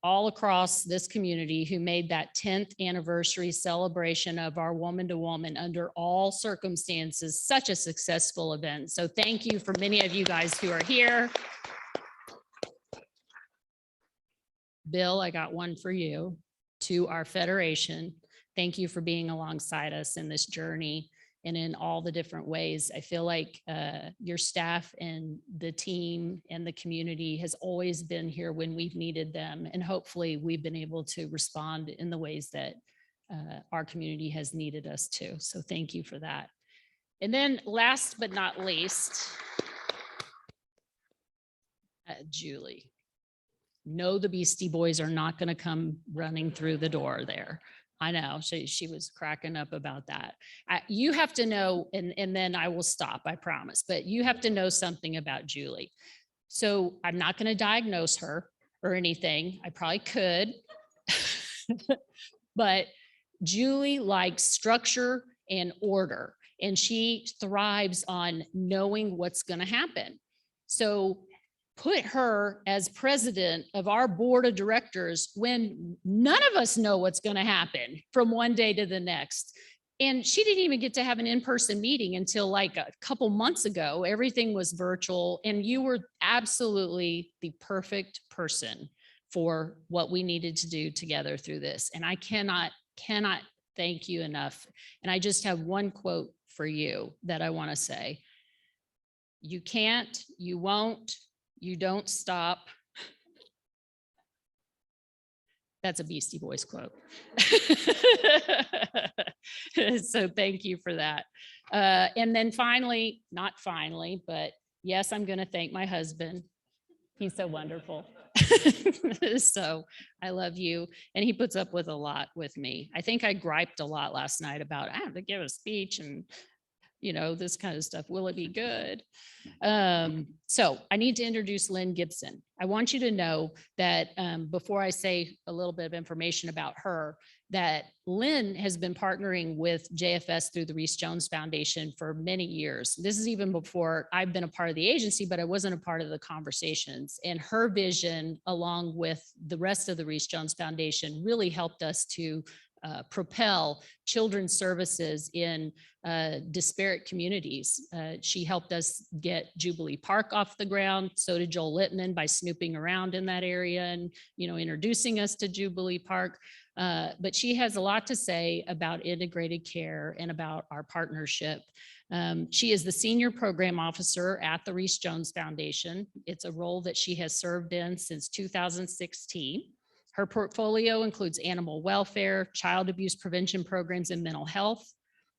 all across this community who made that 10th anniversary celebration of our woman to woman under all circumstances such a successful event. So thank you for many of you guys who are here. Bill, I got one for you. To our federation, thank you for being alongside us in this journey and in all the different ways. I feel like your staff and the team and the community has always been here when we've needed them. And hopefully we've been able to respond in the ways that our community has needed us to. So thank you for that. And then last but not least, Julie. No, the Beastie Boys are not going to come running through the door there. I know she was cracking up about that. You have to know, and then I will stop, I promise, but you have to know something about Julie. So I'm not going to diagnose her or anything. I probably could, but Julie likes structure and order. and she thrives on knowing what's going to happen. So put her as president of our board of directors when none of us know what's going to happen from one day to the next. And she didn't even get to have an in-person meeting until like a couple months ago. Everything was virtual, and you were absolutely the perfect person for what we needed to do together through this. And I cannot thank you enough. And I just have one quote for you that I want to say. You can't, you won't, you don't stop. That's a Beastie Boys quote. So thank you for that. And then finally, not finally, but yes, I'm going to thank my husband. He's so wonderful. So I love you. And he puts up with a lot with me. I think I griped a lot last night about I have to give a speech and, you know, this kind of stuff. Will it be good? So I need to introduce Lynn Gibson. I want you to know that before I say a little bit of information about her, that Lynn has been partnering with JFS through the Reese Jones Foundation for many years. This is even before I've been a part of the agency, but I wasn't a part of the conversations. And her vision, along with the rest of the Reese Jones Foundation, really helped us to propel children's services in disparate communities. She helped us get Jubilee Park off the ground. So did Joel Littman by snooping around in that area and, you know, introducing us to Jubilee Park. But she has a lot to say about integrated care and about our partnership. She is the senior program officer at the Reese Jones Foundation. It's a role that she has served in since 2016. Her portfolio includes animal welfare, child abuse prevention programs, and mental health.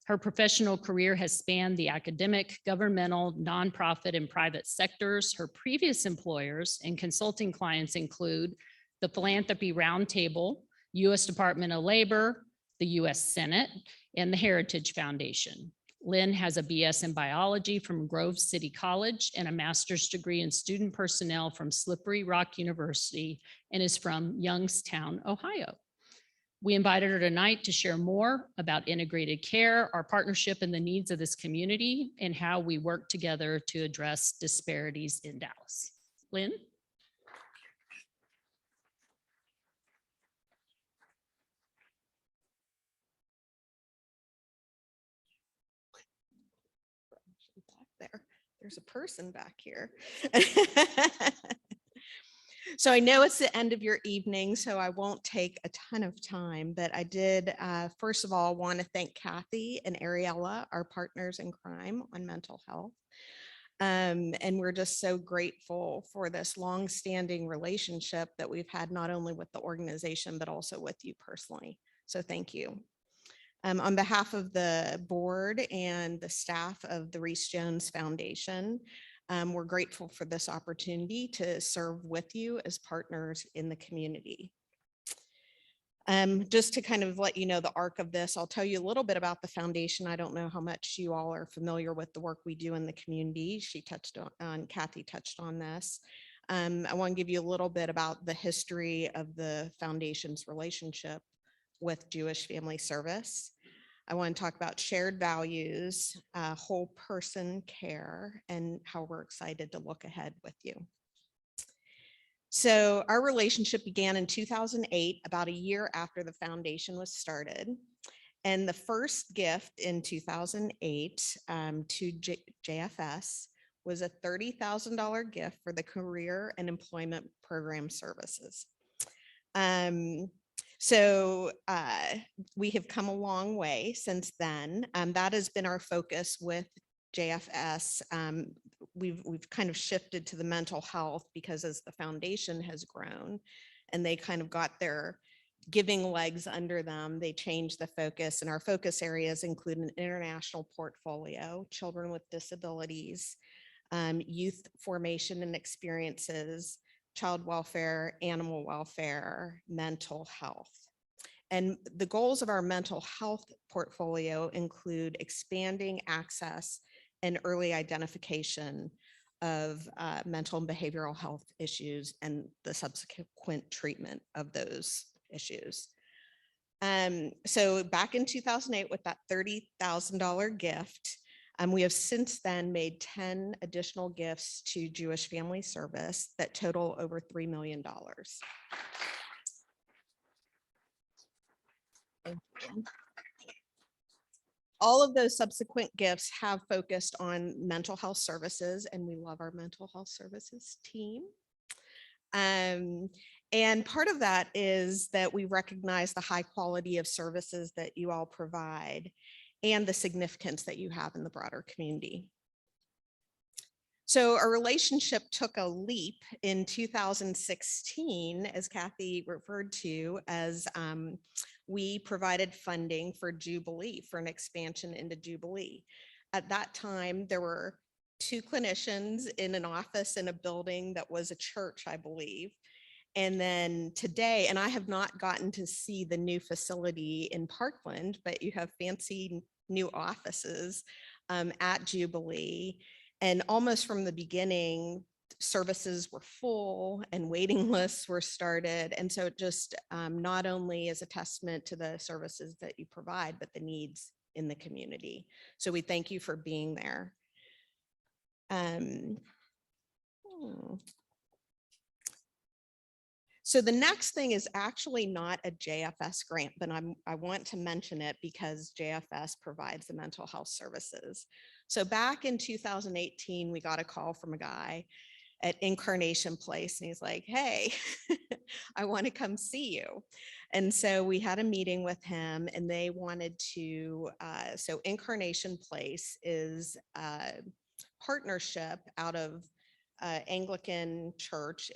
Her professional career has spanned the academic, governmental, nonprofit, and private sectors. Her previous employers and consulting clients include the Philanthropy Roundtable, U.S. Department of Labor, the U.S. Senate, and the Heritage Foundation. Lynn has a BS in biology from Grove City College and a master's degree in student personnel from Slippery Rock University and is from Youngstown, Ohio. We invited her tonight to share more about integrated care, our partnership and the needs of this community, and how we work together to address disparities in Dallas. Lynn? There's a person back here. So I know it's the end of your evening, so I won't take a ton of time, but I did, first of all, want to thank Kathy and Ariella, our partners in crime on mental health. And we're just so grateful for this longstanding relationship that we've had not only with the organization, but also with you personally. So thank you. On behalf of the board and the staff of the Reese Jones Foundation, we're grateful for this opportunity to serve with you as partners in the community. Just to kind of let you know the arc of this, I'll tell you a little bit about the foundation. I don't know how much you all are familiar with the work we do in the community. Kathy touched on this. I want to give you a little bit about the history of the foundation's relationship with Jewish Family Service. I want to talk about shared values, whole person care, and how we're excited to look ahead with you. So our relationship began in 2008, about a year after the foundation was started. And the first gift in 2008 to JFS was a $30,000 gift for the Career and Employment Program Services. So we have come a long way since then. That has been our focus with JFS. We've kind of shifted to the mental health because as the foundation has grown and they kind of got their giving legs under them, they changed the focus, and our focus areas include an international portfolio, children with disabilities, youth formation and experiences, child welfare, animal welfare, mental health. And the goals of our mental health portfolio include expanding access and early identification of mental and behavioral health issues and the subsequent treatment of those issues. So back in 2008 with that $30,000 gift, we have since then made 10 additional gifts to Jewish Family Service that total over $3 million. Thank you. All of those subsequent gifts have focused on mental health services, and we love our mental health services team. And part of that is that we recognize the high quality of services that you all provide and the significance that you have in the broader community. So our relationship took a leap in 2016, as Kathy referred to, as we provided funding for Jubilee, for an expansion into Jubilee. At that time, there were 2 clinicians in an office in a building that was a church, I believe. And then today, and I have not gotten to see the new facility in Parkland, but you have fancy new offices at Jubilee. And almost from the beginning, services were full and waiting lists were started. And so it just not only is a testament to the services that you provide, but the needs in the community. So we thank you for being there. So the next thing is actually not a JFS grant, but I want to mention it because JFS provides the mental health services. So back in 2018, we got a call from a guy at Incarnation Place, and he's like, hey, I want to come see you. And so we had a meeting with him, and they wanted to, so Incarnation Place is a partnership out of Anglican Church,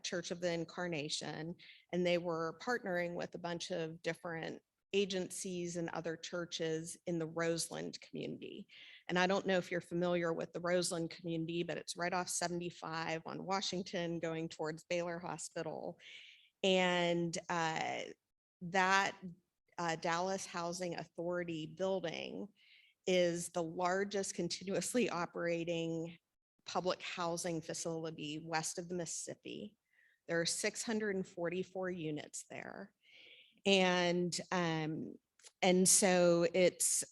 Church of the Incarnation, and they were partnering with a bunch of different agencies and other churches in the Roseland community. And I don't know if you're familiar with the Roseland community, but it's right off 75 on Washington going towards Baylor Hospital. And that Dallas Housing Authority building is the largest continuously operating public housing facility west of the Mississippi. There are 644 units there. And so it's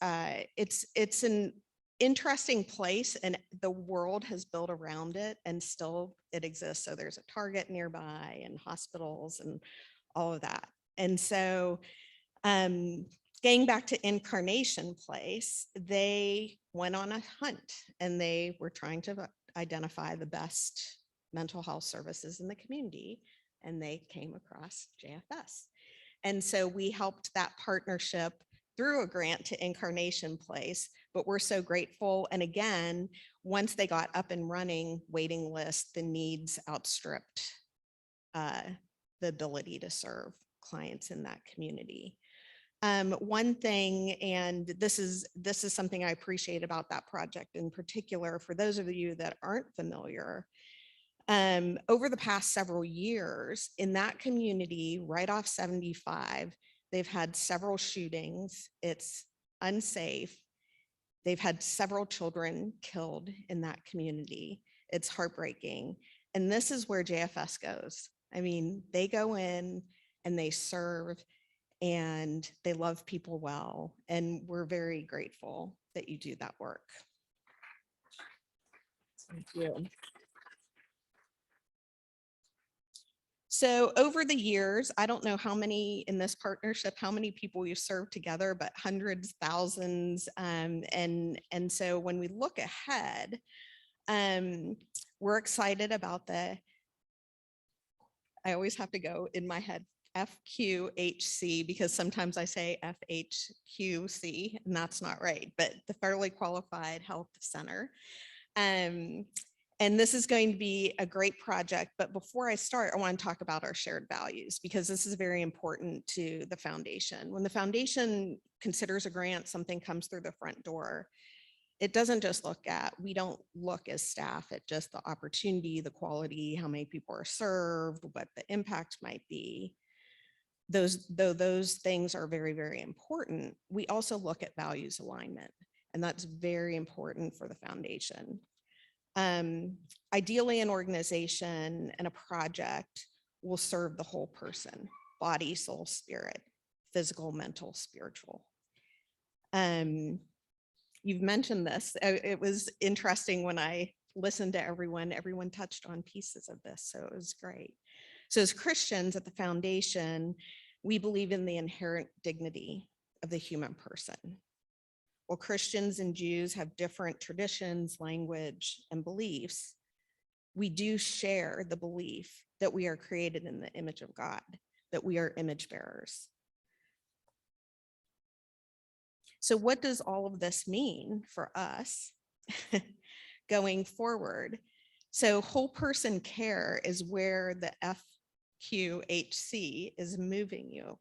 an interesting place, and the world has built around it, and still it exists. So there's a Target nearby and hospitals and all of that. And so getting back to Incarnation Place, they went on a hunt, and they were trying to identify the best mental health services in the community, and they came across JFS. And so we helped that partnership through a grant to Incarnation Place, but we're so grateful. And again, once they got up and running, waiting list, the needs outstripped the ability to serve clients in that community. One thing, and this is something I appreciate about that project in particular, for those of you that aren't familiar, over the past several years in that community, right off 75, they've had several shootings. It's unsafe. They've had several children killed in that community. It's heartbreaking. And this is where JFS goes. I mean, they go in and they serve, and they love people well. And we're very grateful that you do that work. Thank you. So over the years, I don't know how many in this partnership, how many people we've served together, but hundreds, thousands. And so when we look ahead, we're excited about I always have to go in my head, FQHC, because sometimes I say FHQC, and that's not right, but the Federally Qualified Health Center. And this is going to be a great project. But before I start, I want to talk about our shared values, because this is very important to the foundation. When the foundation considers a grant, something comes through the front door, it doesn't just we don't look as staff at just the opportunity, the quality, how many people are served, what the impact might be. Though those things are very, very important, we also look at values alignment, and that's very important for the foundation. Ideally, an organization and a project will serve the whole person, body, soul, spirit, physical, mental, spiritual. You've mentioned this. It was interesting when I listened to everyone touched on pieces of this, so it was great. So as Christians at the foundation, we believe in the inherent dignity of the human person. While Christians and Jews have different traditions, language, and beliefs, we do share the belief that we are created in the image of God, that we are image bearers. So what does all of this mean for us going forward? So whole person care is where the FQHC is moving you.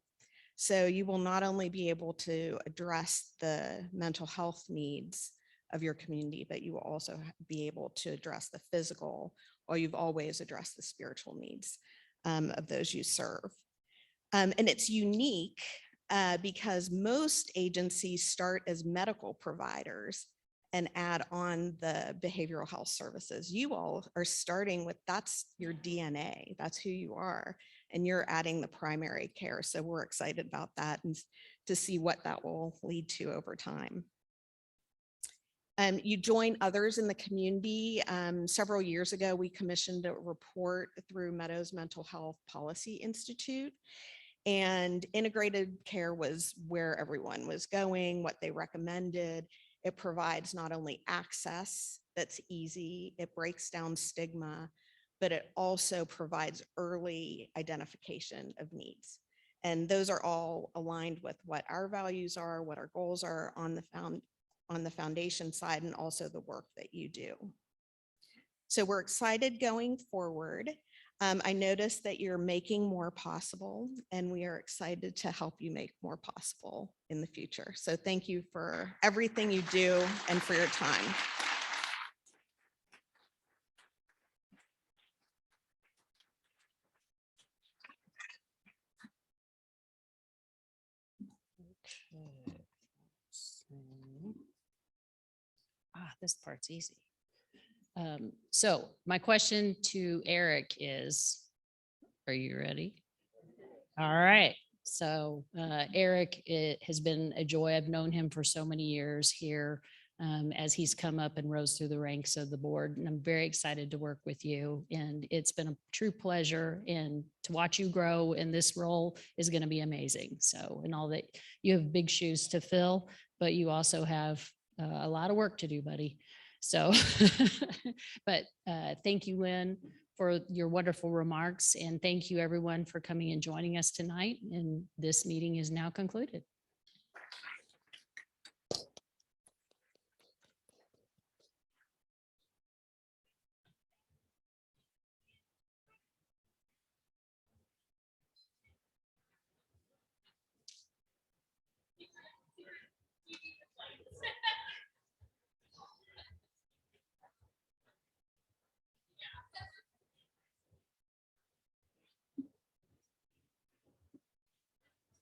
So you will not only be able to address the mental health needs of your community, but you will also be able to address the physical, or you've always addressed the spiritual needs of those you serve. And it's unique because most agencies start as medical providers and add on the behavioral health services. You all are starting with, that's your DNA, that's who you are, and you're adding the primary care. So we're excited about that and to see what that will lead to over time. You join others in the community. Several years ago, we commissioned a report through Meadows Mental Health Policy Institute, and integrated care was where everyone was going, what they recommended. It provides not only access that's easy, it breaks down stigma, but it also provides early identification of needs. And those are all aligned with what our values are, what our goals are on the foundation side, and also the work that you do. So we're excited going forward. I noticed that you're making more possible, and we are excited to help you make more possible in the future. So thank you for everything you do and for your time. This part's easy. So my question to Eric is, are you ready? All right. So Eric, it has been a joy. I've known him for so many years here as he's come up and rose through the ranks of the board. And I'm very excited to work with you. And it's been a true pleasure. And to watch you grow in this role is going to be amazing. So, and all that, you have big shoes to fill, but you also have a lot of work to do, buddy. So, but thank you, Lynn, for your wonderful remarks. And thank you everyone for coming and joining us tonight. And this meeting is now concluded.